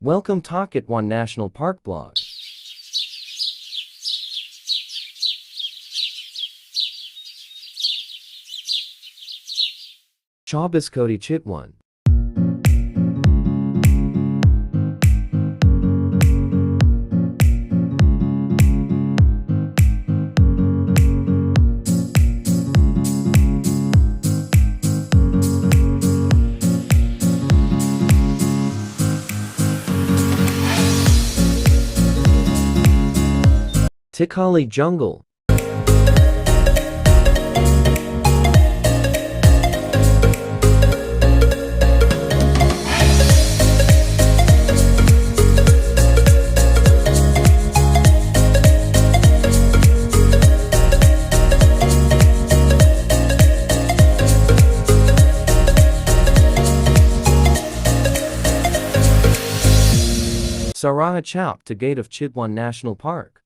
Welcome to Chitwan National Park blog. Chabiskoti Chitwan. Tikali Jungle. Sauraha Chowk to Gate of Chitwan National Park.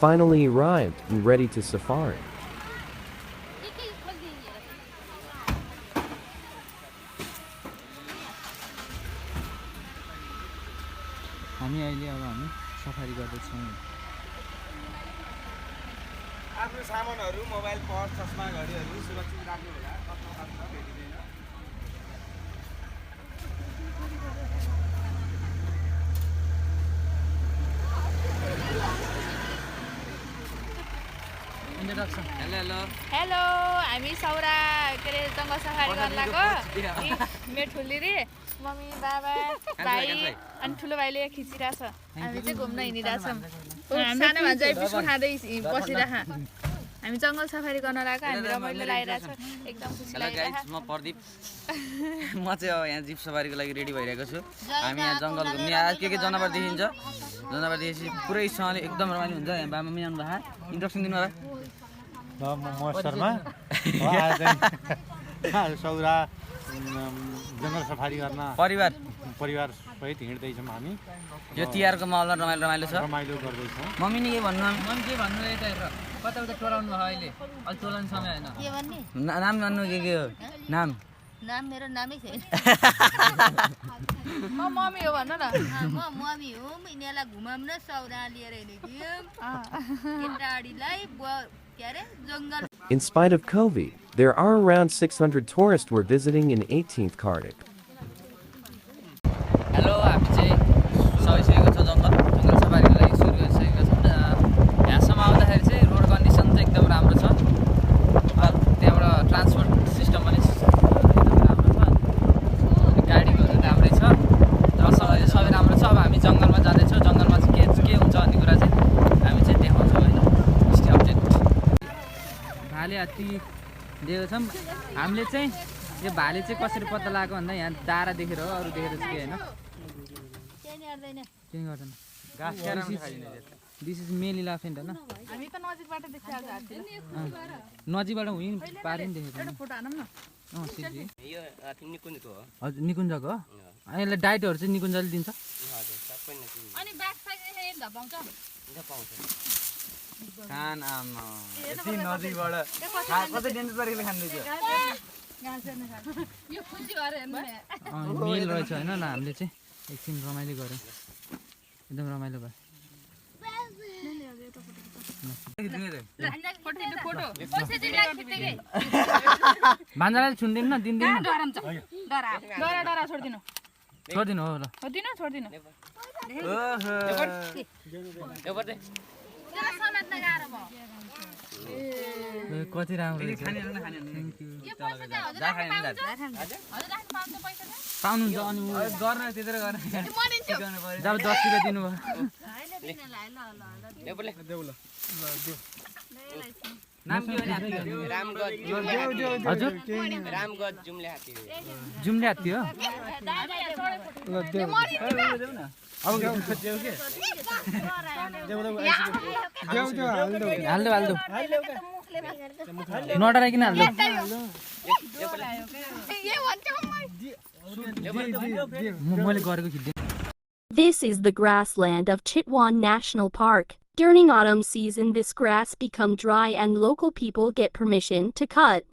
Finally arrived and ready to safari. हामी अहिले अब safari गर्दैछौँ। आफ्नो सामानहरु mobile purse चस्मा घडीहरु सुरक्षित राख्नु होला कता भेटिदैन। इन्ट्रोडक्सन हेलो हामी सौरा के रे जंगल सफारी गर्न लाग्यो मेठुली रे मम्मी बाबा भाइ अनि ठुलो भाइले खिचिरा छ हामी चाहिँ घुम्न हिँडिरा छौं सानो भान्जा बिस्कुट खादै बसिराख हामी जंगल सफारी गर्न लाग्यो हामी रमाइलो लागिरा छ एकदम खुसी लागिरा म प्रदीप म चाहिँ अब यहाँ जिप सफारीको लागि रेडी भइरहेको छु। हामी यहाँ जंगल घुम्ने आज के जनावर देखिन्छ जनावर देखेपछि पुरै सँगले एकदम रमाइलो हुन्छ। यहाँ बाबा मम्मी आउनु भए इन्ट्रोडक्सन दिनु होला। म शर्मा आज सौरा जङ्गल सफारी गर्न परिवार सहित हिँड्दैछौँ हामी। यो तिहारको माहौलमा रमाइलो छ। रमाइलो गर्दैछौँ। मम्मी नि के भन्नु मम्मी के भन्नु यता हेर कता उता टोलाउनु भयो अहिले अलि टोलाउनु समय हैन के भन्ने नाम भन्नु के हो नाम मेरो नामै छैन म मम्मी हो भन्न न म मम्मी हो यिनीलाई घुमाउन सौरा लिएर हिँडेको केटाडीलाई In spite of COVID, there are around 600 tourists were visiting in 18th Kartik. Hello हामी चाहिँ सकिसकेको छ जंगल सफारीको लागि सुरु गरिसकेका छौँ। यहाँसम्म आउँदाखेरि चाहिँ रोड कन्डिसन चाहिँ एकदम राम्रो छ। त्यहाँबाट ट्रान्सपोर्ट सिस्टम पनि एकदम राम्रो छ। गाडीको राम्रै छ र सँगै सबै राम्रो छ। अब हामी जंगलमा जाँदैछौँ। जंगलमा चाहिँ के हुन्छ भन्ने कुरा चाहिँ हामी चाहिँ देखाउँछौँ हैन। अपडेट भाले हात्ती दिएको छौँ। हामीले चाहिँ यो भाले चाहिँ कसरी पत्ता लाग्यो भन्दा यहाँ दारा देखेर हो अरु देखेर चाहिँ हैन केही गर्दैन घाँस क्याराम खाइदिने। दिस इज मेल इलेफेन्ट हैन हामी त नजिकबाट देखिहाल्छ हात्ती नजिकबाट हुइन पारिन देखेको फोटो हानौँ न सिजी यो निकुञ्जको हो हजुर निकुञ्जको हो यसलाई डाइटहरू चाहिँ निकुञ्जले दिन्छ हजुर सबै निकुञ्ज अनि ब्याक साइड एक धपाउँछ पाउँछ खान आमा यति नदीबाट कतै डेन्जर तरिकाले खानु दियो यो खुसी भएर हेर्नु मिल रहेछ होइन ल हामीले चाहिँ एकछिन रमाइलो गऱ्यौँ एकदम रमाइलो भयो भान्जालाई छुन्दिनु न दिन्दिनु डरा छोडिदिनु छोडिदिनु हो ल छोडिदिनु समात्न गाह्रो भयो कति राम्रो पाउनुहुन्छ अनि गर्न त्यतिर गर्न जब 10 रुपियाँ दिनुभयो नाम के हो हजुर रामगढ जुम्ले हात्ती हो जुम्ले हात्ती हो हाल्दो नडराइकन हाल्दो मैले गरेको खिच्दै This is the grassland of Chitwan National Park. During autumn season, this grass become dry and local people get permission to cut.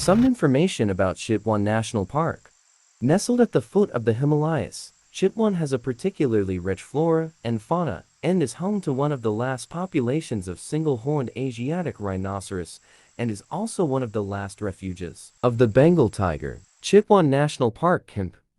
Some information about Chitwan National Park. Nestled at the foot of the Himalayas, Chitwan has a particularly rich flora and fauna, and is home to one of the last populations of single-horned Asiatic rhinoceros, and is also one of the last refuges of the Bengal tiger. Chitwan National Park,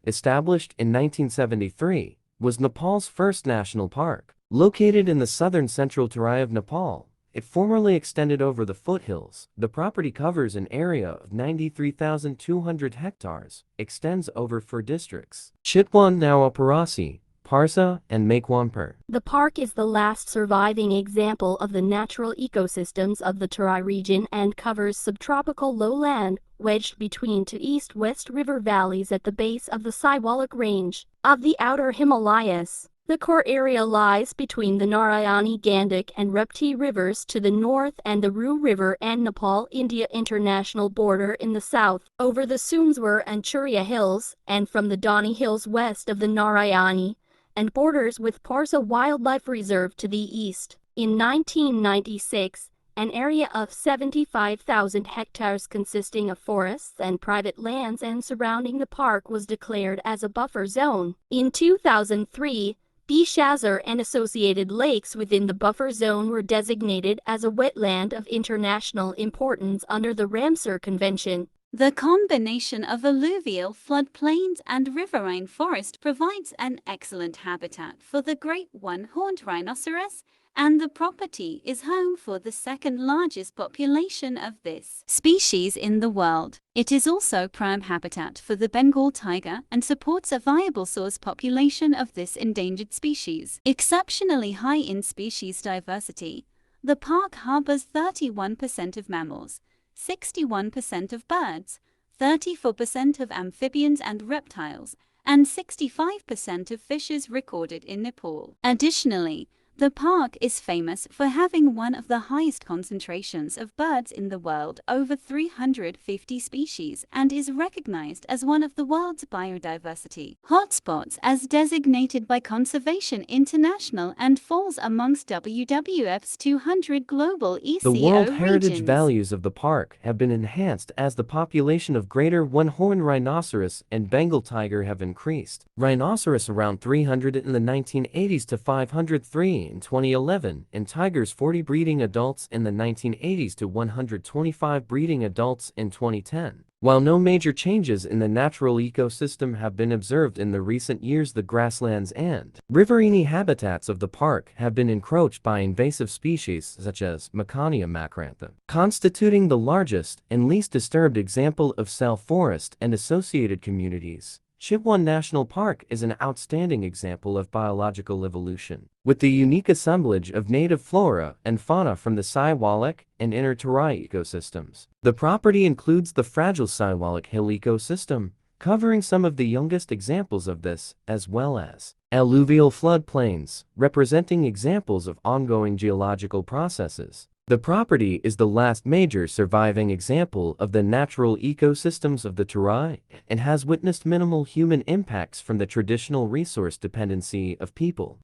established in 1973, was Nepal's first national park. Located in the southern central Terai of Nepal, it formerly extended over the foothills. The property covers an area of 93,200 hectares, extends over 4 districts: Chitwan, Nawalparasi, Parsa and Makwanpur. The park is the last surviving example of the natural ecosystems of the Terai region and covers subtropical lowland, wedged between two east-west river valleys at the base of the Siwalik range of the outer Himalayas. The core area lies between the Narayani, Gandak and Rapti rivers to the north and the Reu River and Nepal-India international border in the south, over the Sumeswar and Churia hills, and from the Dawney hills west of the Narayani, and borders with Parsa Wildlife Reserve to the east. In 1996, an area of 75,000 hectares consisting of forests and private lands and surrounding the park was declared as a buffer zone. In 2003, Beeshazar and associated lakes within the buffer zone were designated as a wetland of international importance under the Ramsar Convention. The combination of alluvial floodplains and riverine forest provides an excellent habitat for the great one-horned rhinoceros, and the property is home for the second largest population of this species in the world. It is also prime habitat for the Bengal tiger and supports a viable source population of this endangered species. Exceptionally high in species diversity, the park harbors 31% of mammals, 61% of birds, 34% of amphibians and reptiles, and 65% of fishes recorded in Nepal. Additionally, The park is famous for having one of the highest concentrations of birds in the world, over 350 species, and is recognized as one of the world's biodiversity hotspots as designated by Conservation International and falls amongst WWF's 200 global ECO The World Heritage regions. values of the park have been enhanced as the population of greater one-horned rhinoceros and Bengal tiger have increased. Rhinoceros around 300 in the 1980s to 503 in 2011, and tigers 40 breeding adults in the 1980s to 125 breeding adults in 2010. While no major changes in the natural ecosystem have been observed in the recent years, the grasslands and riverine habitats of the park have been encroached by invasive species such as Makwanpur, constituting the largest and least disturbed example of self-forest and associated communities. Chitwan National Park is an outstanding example of biological evolution, with the unique assemblage of native flora and fauna from the Siwalik and inner Terai ecosystems. The property includes the fragile Siwalik Hill ecosystem, covering some of the youngest examples of this, as well as alluvial floodplains, representing examples of ongoing geological processes. The property is the last major surviving example of the natural ecosystems of the Terai and has witnessed minimal human impacts from the traditional resource dependency of people.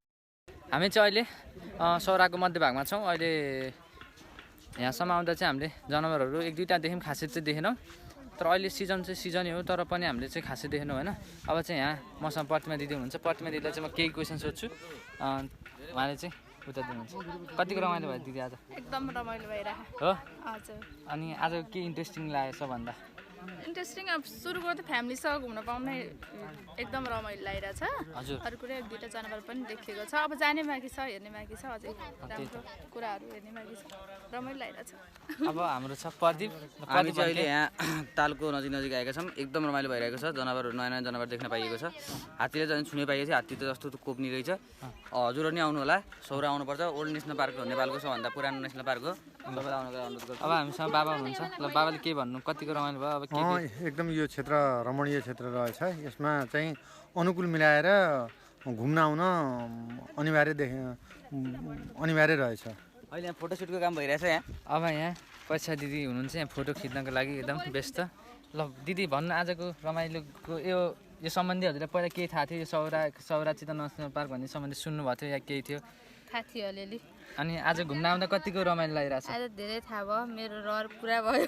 हामी चाहिँ अहिले सौराको मध्यभागमा छौं। अहिले यहाँसम्म आउँदा चाहिँ हामीले जनावरहरू एक दुईटा देख्यौं, खासै चाहिँ देखेनौं। तर अहिले सिजन चाहिँ सिजनै हो, तर पनि हामीले चाहिँ खासै देखेनौं हैन। अब चाहिँ यहाँ मसँग प्रतिमा दिदी हुनुहुन्छ। प्रतिमा दिदीलाई चाहिँ म केही क्वेशन सोध्छु। उहाँले चाहिँ उत्तर दिनुहुन्छ। कतिको रमाइलो भयो दिदी आज? एकदम रमाइलो भइरहेको हो हजुर। अनि आज के इन्ट्रेस्टिङ लाग्यो सबभन्दा? इन्ट्रेस्टिङ अब सुरुको त फ्यामिलीसँग घुम्न पाउनै एकदम रमाइलो लागिरहेछ। हजुर। अरु कुरा एक दुईटा जनावर पनि देखेको छ। अब जाने बाँकी छ, हेर्ने बाँकी छ, अझै राम्रो कुराहरू हेर्ने बाँकी छ। रमाइलो लागिरहेछ। अब हाम्रो छ प्रदीप। हामी चाहिँ अहिले यहाँ तालको नजिक आएका छौँ। एकदम रमाइलो भइरहेको छ। जनावरहरू नयाँ नयाँ जनावर देख्न पाइएको छ। हात्तीले झन् छुने पाइएको छ। हात्ती त जस्तो कोप्नी रहेछ। हजुरहरू नि आउनु होला। सौरा आउनुपर्छ। ओल्ड नेसनल पार्क हो, नेपालको सबभन्दा पुरानो नेसनल पार्क हो। सबैलाई आउनको अनुरोध गर्छु। अब हामीसँग बाबा हुनुहुन्छ। ल बाबाले के भन्नु? कतिको रमाइलो भयो? अब एकदम यो क्षेत्र रमणीय क्षेत्र रहेछ। यसमा चाहिँ अनुकूल मिलाएर घुम्न आउन अनिवार्य रहेछ। अहिले यहाँ फोटोसुटको काम भइरहेछ। यहाँ अब यहाँ पैसा दिदी हुनुहुन्छ, यहाँ फोटो खिच्नको लागि एकदम व्यस्त। ल दिदी भन्नु आजको रमाइलोको यो सम्बन्धी हजुरलाई पहिला केही थाहा थियो? यो सौरा चितवन नेसनल पार्क भन्ने सम्बन्धी सुन्नुभएको थियो या केही थियो? थाहा थियो अलिअलि। अनि आज घुम्न आउँदा कतिको रमाइलो लागिरहेछ? आज धेरै थाहा भयो, मेरो रहर पुरा भयो।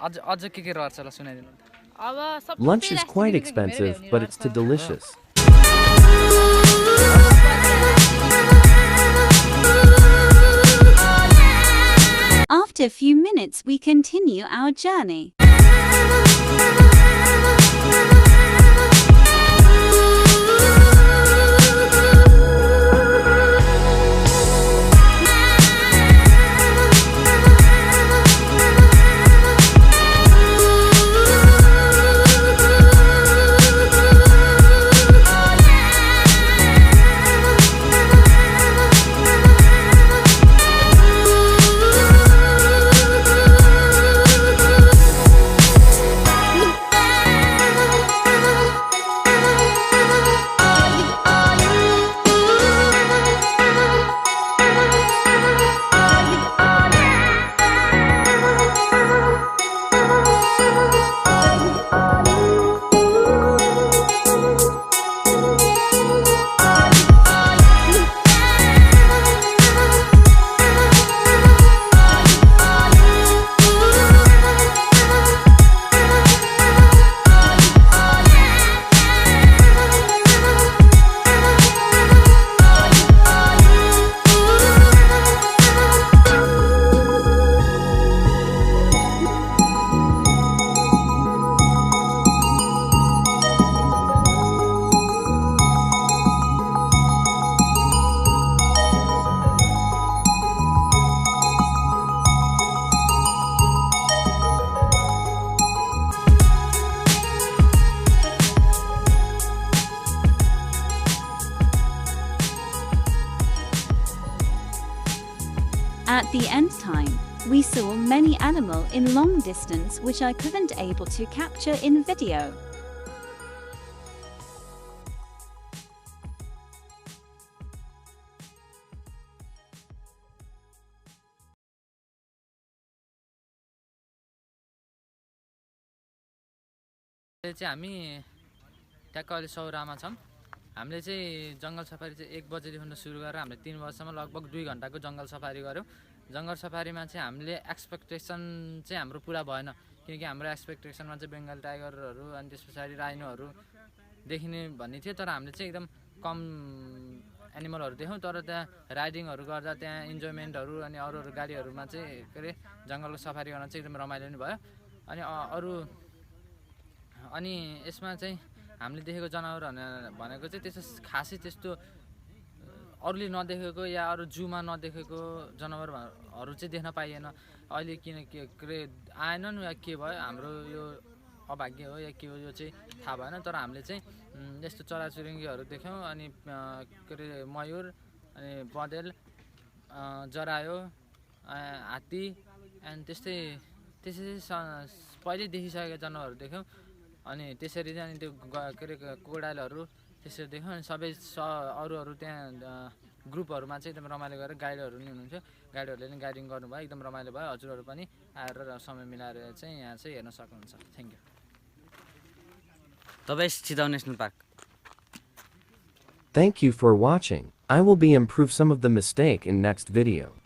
अझ के रहर छ ल सुनाइदिनु। अब सब Lunch is quite expensive, but it's too delicious. After a few minutes, we continue our journey. At the end time, we saw many animals in long distance which I couldn't able to capture in video. चाहिँ हामी ट्याक्क अहिले सौरामा छौँ। हामीले चाहिँ जङ्गल safari चाहिँ 1 बजेदेखि सुरु गरेर हामीले 3 बजेसम्म लगभग 2 घन्टाको जङ्गल सफारी गऱ्यौँ। जङ्गल सफारीमा चाहिँ हामीले एक्सपेक्टेसन चाहिँ हाम्रो पुरा भएन, किनकि हाम्रो एक्सपेक्टेसनमा चाहिँ बेङ्गल टाइगरहरू अनि त्यस पछाडि राइनोहरू देखिने भन्ने थियो, तर हामीले चाहिँ एकदम कम एनिमलहरू देख्यौँ। तर त्यहाँ राइडिङहरू गर्दा त्यहाँ इन्जोयमेन्टहरू अनि अरू गाडीहरूमा चाहिँ के अरे जङ्गलको सफारी गर्न चाहिँ एकदम रमाइलो नि भयो। अनि यसमा चाहिँ हामीले देखेको जनावरहरू भनेको चाहिँ त्यस्तो खासै त्यस्तो अरूले नदेखेको या अरू जूमा नदेखेको जनावरहरू चाहिँ देख्न पाइएन अहिले, किनकि के अरे आएनन् या के भयो, हाम्रो यो अभाग्य हो या के हो यो चाहिँ थाहा भएन। तर हामीले चाहिँ यस्तो चराचुरुङ्गीहरू देख्यौँ, अनि के अरे मयूर अनि पौडेल, जरायो, हात्ती अनि त्यस्तै पहिले देखिसकेका जनावरहरू देख्यौँ। अनि त्यसरी चाहिँ अनि त्यो के अरे कोडालहरू त्यसरी देख्यौँ। अनि सबै अरू त्यहाँ ग्रुपहरूमा चाहिँ एकदम रमाइलो गरेर गाइडहरू नि हुनुहुन्थ्यो, गाइडहरूले नि गाइडिङ गर्नुभयो, एकदम रमाइलो भयो। हजुरहरू पनि आएर समय मिलाएर चाहिँ यहाँ चाहिँ हेर्न सक्नुहुन्छ। Thank you. तपाईँ Chitwan national park. Thank you for watching. I will be improve some of the mistake in next video.